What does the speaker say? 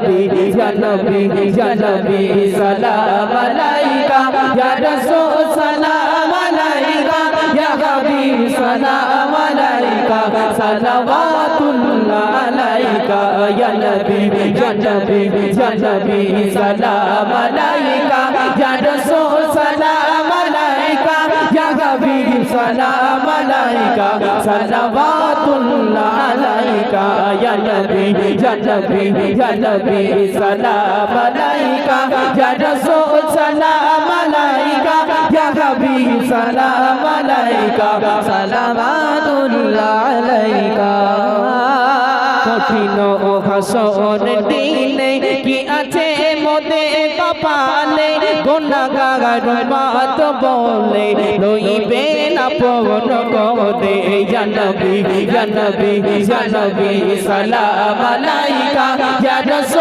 Ya Nabi, Ya Nabi, salam alaika. Ya Rasul, salam alaika. Ya Habib, salam alaika. Salawatullah alaika. Ya Nabi, Ya Nabi, Ya Nabi, salam alaika. Ya Rasul, salam alaika. Ya Habib, salam alaika. Salawatullah alaika. Ya Nabi, Ya Nabi, Ya Nabi, salam alaika. Ya Rasul, salam alaika. Ya Habib, salam alaika. Salawatullah alaika. কঠিন হাসর দিনে কি আছে মোদে কপালে গুনাহগার বাত বলে লইবে না পবন গদে ইয়া নবী ইয়া নবী ইয়া নবী সালাম আলাইকা ইয়া রাসূল